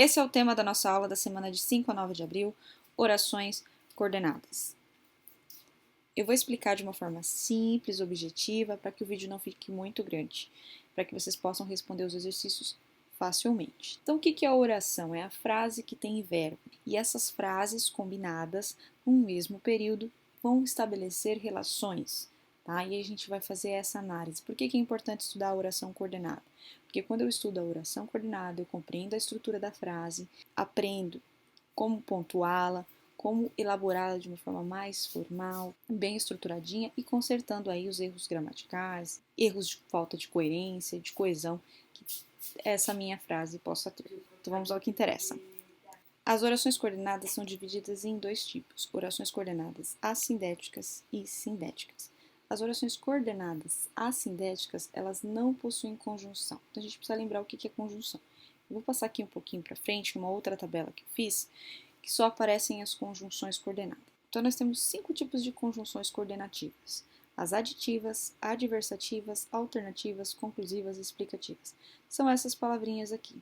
Esse é o tema da nossa aula da semana de 5 a 9 de abril, orações coordenadas. Eu vou explicar de uma forma simples, objetiva, para que o vídeo não fique muito grande, para que vocês possam responder os exercícios facilmente. Então, o que é a oração? É a frase que tem verbo, e essas frases combinadas no mesmo período vão estabelecer relações, tá? E a gente vai fazer essa análise. Por que é importante estudar a oração coordenada? Porque quando eu estudo a oração coordenada, eu compreendo a estrutura da frase, aprendo como pontuá-la, como elaborá-la de uma forma mais formal, bem estruturadinha e consertando aí os erros gramaticais, erros de falta de coerência, de coesão que essa minha frase possa ter. Então vamos ao que interessa. As orações coordenadas são divididas em dois tipos: orações coordenadas assindéticas e sindéticas. As orações coordenadas assindéticas, elas não possuem conjunção. Então a gente precisa lembrar o que é conjunção. Eu vou passar aqui um pouquinho para frente, uma outra tabela que eu fiz, que só aparecem as conjunções coordenadas. Então nós temos 5 tipos de conjunções coordenativas: as aditivas, adversativas, alternativas, conclusivas e explicativas. São essas palavrinhas aqui.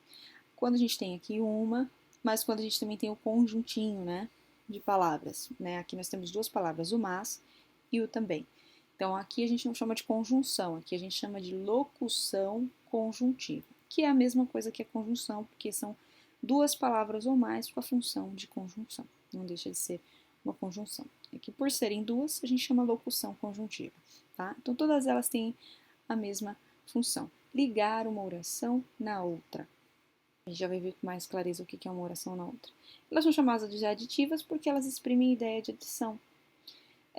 Quando a gente tem aqui uma, mas quando a gente também tem o conjuntinho, né, de palavras, né? Aqui nós temos duas palavras, o mas e o também. Então aqui a gente não chama de conjunção, aqui a gente chama de locução conjuntiva, que é a mesma coisa que a conjunção, porque são duas palavras ou mais com a função de conjunção. Não deixa de ser uma conjunção. Aqui, por serem duas, a gente chama locução conjuntiva, tá? Então todas elas têm a mesma função: ligar uma oração na outra. A gente já vai ver com mais clareza o que é uma oração na outra. Elas são chamadas de aditivas porque elas exprimem ideia de adição.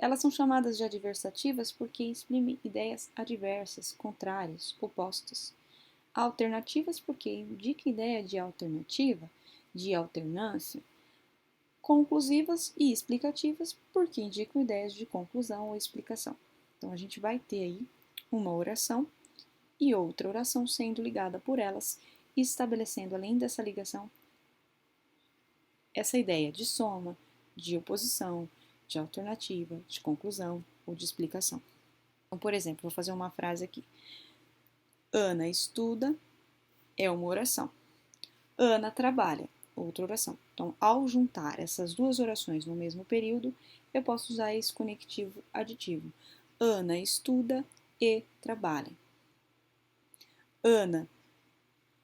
Elas são chamadas de adversativas porque exprimem ideias adversas, contrárias, opostas. Alternativas porque indica ideia de alternativa, de alternância. Conclusivas e explicativas porque indicam ideias de conclusão ou explicação. Então a gente vai ter aí uma oração e outra oração sendo ligada por elas, estabelecendo, além dessa ligação, essa ideia de soma, de oposição, de alternativa, de conclusão ou de explicação. Então, por exemplo, vou fazer uma frase aqui. Ana estuda é uma oração. Ana trabalha, outra oração. Então, ao juntar essas duas orações no mesmo período, eu posso usar esse conectivo aditivo. Ana estuda e trabalha. Ana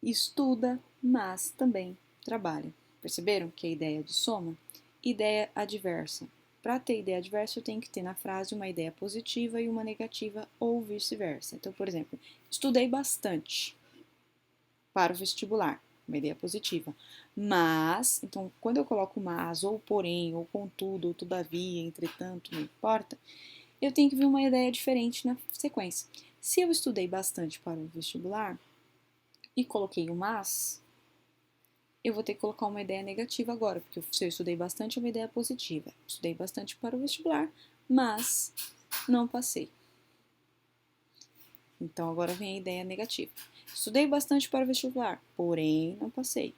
estuda, mas também trabalha. Perceberam que é a ideia de soma? Ideia adversa. Para ter ideia adversa, eu tenho que ter na frase uma ideia positiva e uma negativa, ou vice-versa. Então, por exemplo, estudei bastante para o vestibular, uma ideia positiva. Mas, então, quando eu coloco mas, ou porém, ou contudo, ou todavia, entretanto, não importa, eu tenho que ver uma ideia diferente na sequência. Se eu estudei bastante para o vestibular e coloquei o mas, eu vou ter que colocar uma ideia negativa agora, porque se eu estudei bastante é uma ideia positiva. Estudei bastante para o vestibular, mas não passei. Então agora vem a ideia negativa. Estudei bastante para o vestibular, porém não passei.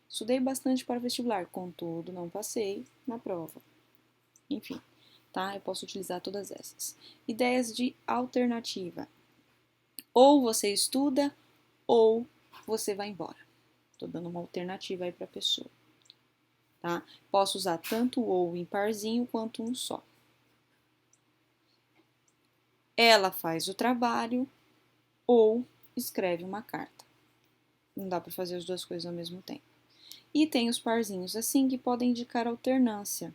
Estudei bastante para o vestibular, contudo não passei na prova. Enfim, tá? Eu posso utilizar todas essas. Ideias de alternativa. Ou você estuda, ou você vai embora. Estou dando uma alternativa aí para a pessoa. Tá? Posso usar tanto ou em parzinho quanto um só. Ela faz o trabalho ou escreve uma carta. Não dá para fazer as duas coisas ao mesmo tempo. E tem os parzinhos assim que podem indicar alternância.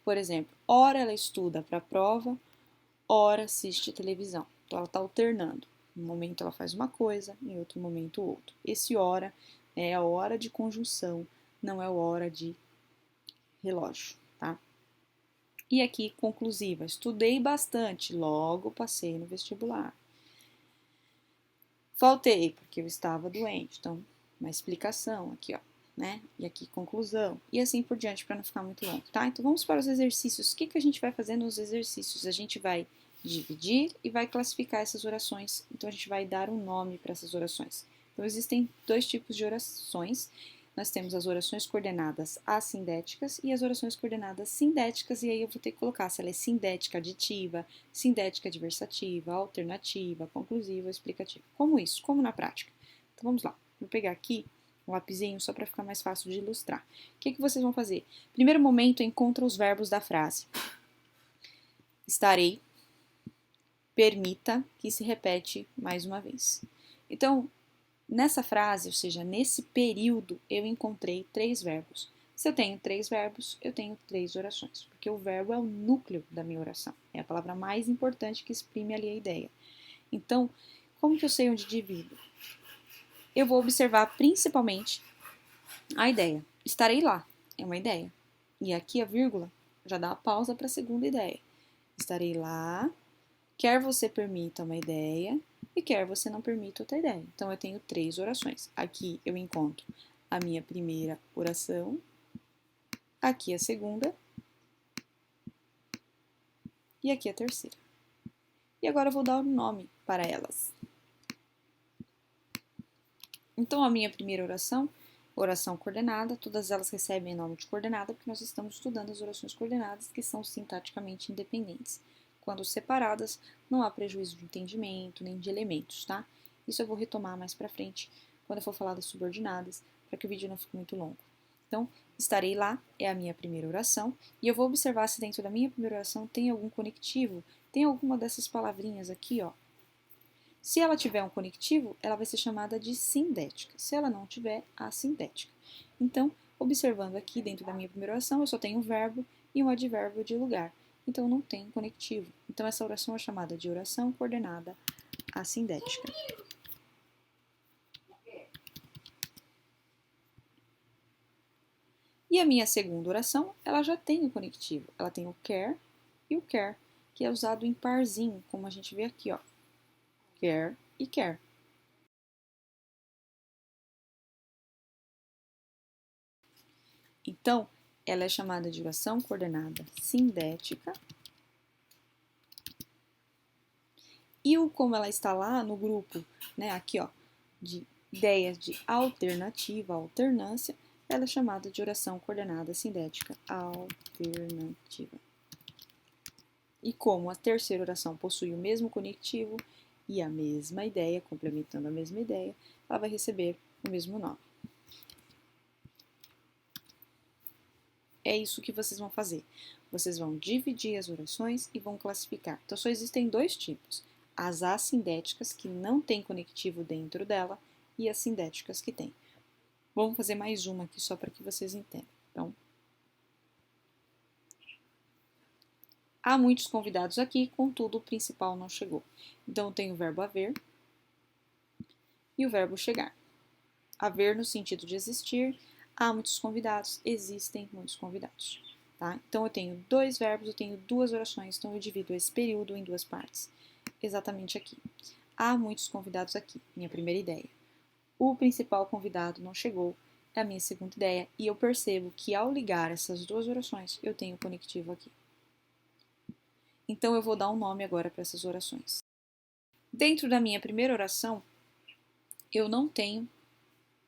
Por exemplo, ora ela estuda para a prova, ora assiste televisão. Então ela está alternando. Em um momento ela faz uma coisa, em outro momento outro. Esse ora é a hora de conjunção, não é a hora de relógio, tá? E aqui, conclusiva, estudei bastante, logo passei no vestibular. Faltei, porque eu estava doente, então, uma explicação aqui, ó, né? E aqui, conclusão, e assim por diante, para não ficar muito longo, tá? Então, vamos para os exercícios. O que a gente vai fazer nos exercícios? A gente vai dividir e vai classificar essas orações. Então, a gente vai dar um nome para essas orações. Então, existem dois tipos de orações. Nós temos as orações coordenadas assindéticas e as orações coordenadas sindéticas, e aí eu vou ter que colocar se ela é sindética aditiva, sindética adversativa, alternativa, conclusiva, explicativa. Como isso? Como na prática? Então vamos lá. Vou pegar aqui um lapisinho só para ficar mais fácil de ilustrar. O que vocês vão fazer? Primeiro momento, encontra os verbos da frase. Estarei, permita, que se repete mais uma vez. Então, nessa frase, ou seja, nesse período, eu encontrei 3 verbos. Se eu tenho 3 verbos, eu tenho 3 orações, porque o verbo é o núcleo da minha oração. É a palavra mais importante que exprime ali a ideia. Então, como que eu sei onde divido? Eu vou observar principalmente a ideia. Estarei lá, é uma ideia. E aqui a vírgula já dá a pausa para a segunda ideia. Estarei lá, quer você permita uma ideia e quer você não permita outra ideia. Então, eu tenho 3 orações. Aqui eu encontro a minha primeira oração, aqui a segunda e aqui a terceira. E agora eu vou dar um nome para elas. Então, a minha primeira oração, oração coordenada, todas elas recebem nome de coordenada porque nós estamos estudando as orações coordenadas que são sintaticamente independentes. Quando separadas, não há prejuízo de entendimento nem de elementos, tá? Isso eu vou retomar mais pra frente, quando eu for falar das subordinadas, para que o vídeo não fique muito longo. Então, estarei lá é a minha primeira oração, e eu vou observar se dentro da minha primeira oração tem algum conectivo, tem alguma dessas palavrinhas aqui, ó. Se ela tiver um conectivo, ela vai ser chamada de sindética. Se ela não tiver, assindética. Então, observando aqui dentro da minha primeira oração, eu só tenho um verbo e um advérbio de lugar. Então, não tem conectivo. Então, essa oração é chamada de oração coordenada assindética. E a minha segunda oração, ela já tem o conectivo. Ela tem o quer e o quer, que é usado em parzinho, como a gente vê aqui, ó. Quer e quer. Então, ela é chamada de oração coordenada sindética. E como ela está lá no grupo, né, aqui, ó, de ideias de alternativa, alternância, ela é chamada de oração coordenada sindética alternativa. E como a terceira oração possui o mesmo conectivo e a mesma ideia, complementando a mesma ideia, ela vai receber o mesmo nome. É isso que vocês vão fazer. Vocês vão dividir as orações e vão classificar. Então, só existem 2 tipos. As assindéticas, que não tem conectivo dentro dela, e as sindéticas que tem. Vamos fazer mais uma aqui só para que vocês entendam. Então, há muitos convidados aqui, contudo, o principal não chegou. Então, tem o verbo haver e o verbo chegar. Haver no sentido de existir, há muitos convidados, existem muitos convidados. Tá? Então, eu tenho 2 verbos, eu tenho 2 orações, então eu divido esse período em 2 partes. Exatamente aqui. Há muitos convidados aqui, minha primeira ideia. O principal convidado não chegou, é a minha segunda ideia, e eu percebo que ao ligar essas 2 orações, eu tenho conectivo aqui. Então, eu vou dar um nome agora para essas orações. Dentro da minha primeira oração, eu não tenho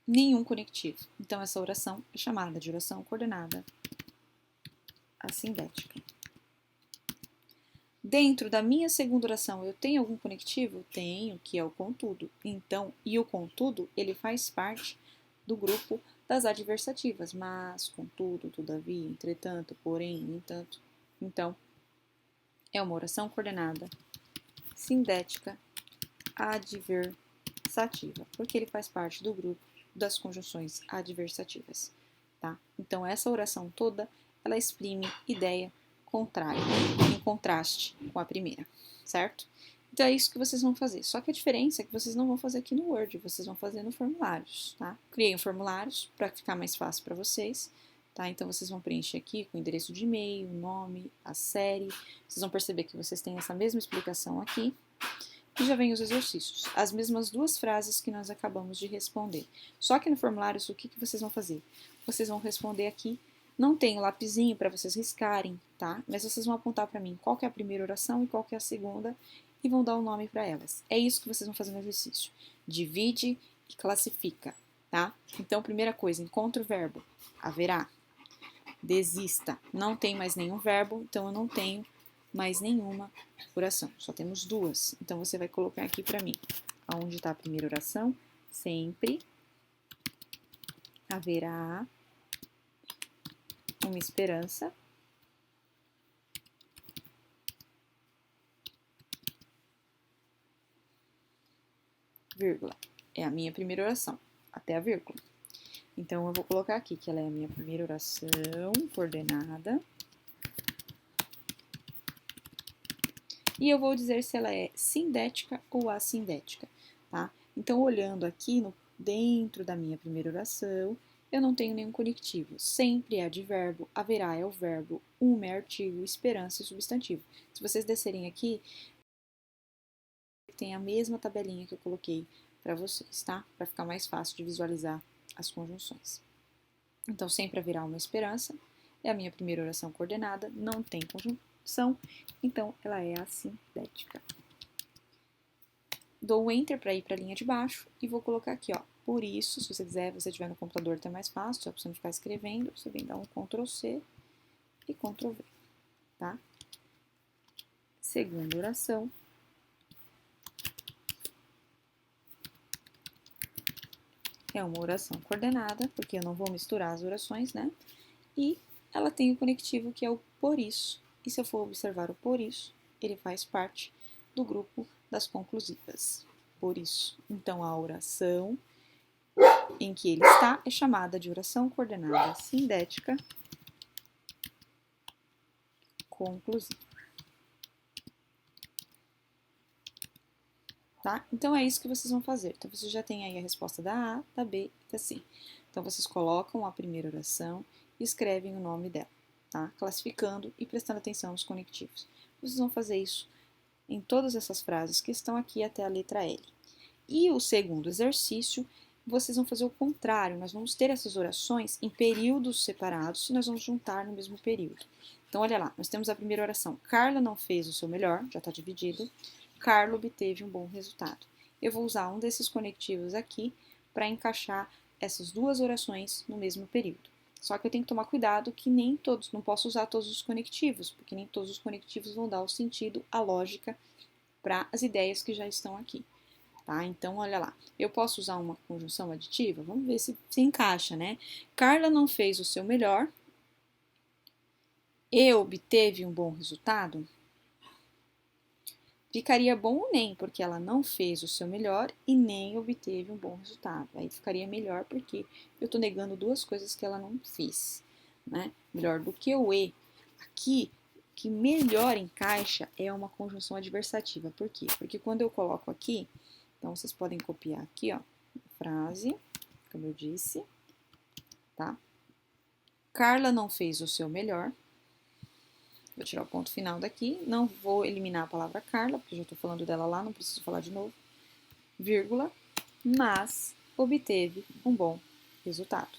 nenhum conectivo. Então, essa oração é chamada de oração coordenada assindética. Dentro da minha segunda oração, eu tenho algum conectivo? Tenho, que é o contudo. Então, e o contudo, ele faz parte do grupo das adversativas. Mas, contudo, todavia, entretanto, porém, no entanto. Então, é uma oração coordenada sindética adversativa, porque ele faz parte do grupo das conjunções adversativas, tá? Então, essa oração toda, ela exprime ideia contrária, em contraste com a primeira, certo? Então, é isso que vocês vão fazer. Só que a diferença é que vocês não vão fazer aqui no Word, vocês vão fazer no formulários, tá? Criei um formulários para ficar mais fácil para vocês, tá? Então, vocês vão preencher aqui com o endereço de e-mail, o nome, a série. Vocês vão perceber que vocês têm essa mesma explicação aqui. E já vem os exercícios, as mesmas 2 frases que nós acabamos de responder. Só que no formulário, o que vocês vão fazer? Vocês vão responder aqui, não tem o lapisinho para vocês riscarem, tá? Mas vocês vão apontar para mim qual que é a primeira oração e qual que é a segunda e vão dar um nome para elas. É isso que vocês vão fazer no exercício. Divide e classifica, tá? Então, primeira coisa, encontra o verbo, haverá. Desista, não tem mais nenhum verbo, então eu não tenho mais nenhuma oração, só temos 2. Então, você vai colocar aqui para mim, aonde está a primeira oração, sempre haverá uma esperança, vírgula. É a minha primeira oração, até a vírgula. Então, eu vou colocar aqui que ela é a minha primeira oração coordenada. E eu vou dizer se ela é sindética ou assindética, tá? Então, olhando aqui dentro da minha primeira oração, eu não tenho nenhum conectivo. Sempre é advérbio, haverá é o verbo, uma é artigo, esperança é substantivo. Se vocês descerem aqui, tem a mesma tabelinha que eu coloquei para vocês, tá? Para ficar mais fácil de visualizar as conjunções. Então, sempre haverá uma esperança, é a minha primeira oração coordenada, não tem conjunção, então ela é assindética. Dou o Enter para ir para a linha de baixo e vou colocar aqui, ó. Por isso, se você quiser, você tiver no computador, tá mais fácil, só para você não ficar escrevendo, você vem dar um Ctrl C e Ctrl V, tá? Segunda oração. É uma oração coordenada, porque eu não vou misturar as orações, né? E ela tem o conectivo que é o por isso. E se eu for observar o por isso, ele faz parte do grupo das conclusivas. Por isso. Então, a oração em que ele está é chamada de oração coordenada sindética conclusiva. Tá? Então, é isso que vocês vão fazer. Então, vocês já têm aí a resposta da A, da B e da C. Então, vocês colocam a primeira oração e escrevem o nome dela, tá? Classificando e prestando atenção nos conectivos. Vocês vão fazer isso em todas essas frases que estão aqui até a letra L. E o segundo exercício, vocês vão fazer o contrário. Nós vamos ter essas orações em períodos separados e nós vamos juntar no mesmo período. Então, olha lá, nós temos a primeira oração. Carla não fez o seu melhor, já está dividido. Carla obteve um bom resultado. Eu vou usar um desses conectivos aqui para encaixar essas duas orações no mesmo período. Só que eu tenho que tomar cuidado que nem todos, não posso usar todos os conectivos, porque nem todos os conectivos vão dar o sentido, a lógica para as ideias que já estão aqui. Tá? Então, olha lá, eu posso usar uma conjunção aditiva? Vamos ver se encaixa, né? Carla não fez o seu melhor e obteve um bom resultado. Ficaria bom ou nem, porque ela não fez o seu melhor e nem obteve um bom resultado. Aí ficaria melhor porque eu estou negando duas coisas que ela não fez, né? Melhor do que o e. Aqui, o que melhor encaixa é uma conjunção adversativa. Por quê? Porque quando eu coloco aqui, então vocês podem copiar aqui, ó, frase, como eu disse, tá? Carla não fez o seu melhor. Vou tirar o ponto final daqui, não vou eliminar a palavra Carla, porque já estou falando dela lá, não preciso falar de novo, vírgula, mas obteve um bom resultado.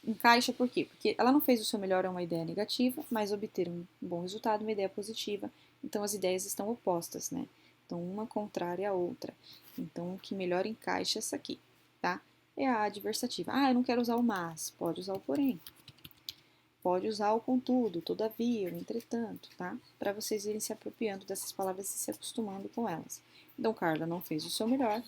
Encaixa por quê? Porque ela não fez o seu melhor é uma ideia negativa, mas obter um bom resultado é uma ideia positiva, então as ideias estão opostas, né? Então, uma contrária à outra. Então, o que melhor encaixa é essa aqui, tá? É a adversativa. Ah, eu não quero usar o mas, pode usar o porém. Pode usar o contudo, todavia, o entretanto, tá? Para vocês irem se apropriando dessas palavras e se acostumando com elas. Então, Carla não fez o seu melhor,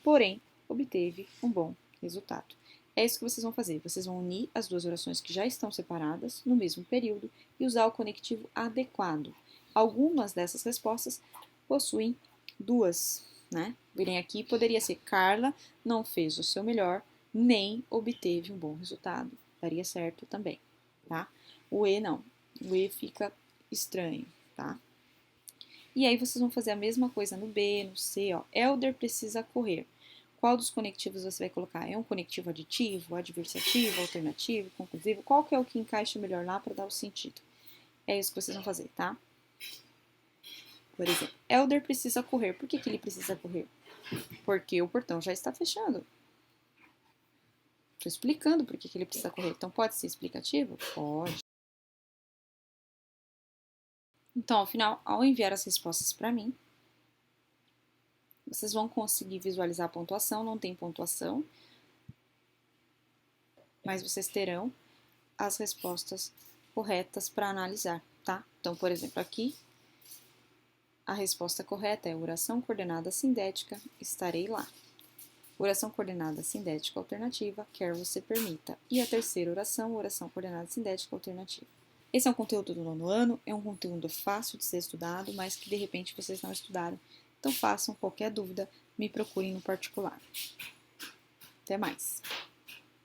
porém, obteve um bom resultado. É isso que vocês vão fazer. Vocês vão unir as duas orações que já estão separadas no mesmo período e usar o conectivo adequado. Algumas dessas respostas possuem duas, né? Virem aqui, poderia ser Carla não fez o seu melhor, nem obteve um bom resultado. Daria certo também, tá? O E não. O E fica estranho, tá? E aí vocês vão fazer a mesma coisa no B, no C, ó. Elder precisa correr. Qual dos conectivos você vai colocar? É um conectivo aditivo, adversativo, alternativo, conclusivo? Qual que é o que encaixa melhor lá para dar o sentido? É isso que vocês vão fazer, tá? Por exemplo, Elder precisa correr. Por que ele precisa correr? Porque o portão já está fechando. Estou explicando por que ele precisa correr. Então, pode ser explicativo? Pode. Então, ao final, ao enviar as respostas para mim, vocês vão conseguir visualizar a pontuação. Não tem pontuação, mas vocês terão as respostas corretas para analisar, tá? Então, por exemplo, aqui, a resposta correta é oração coordenada sindética, estarei lá. oração coordenada sindética alternativa, quer você permita. E a terceira oração, oração coordenada sindética alternativa. Esse é um conteúdo do nono ano, é um conteúdo fácil de ser estudado, mas que de repente vocês não estudaram. Então façam qualquer dúvida, me procurem no particular. Até mais!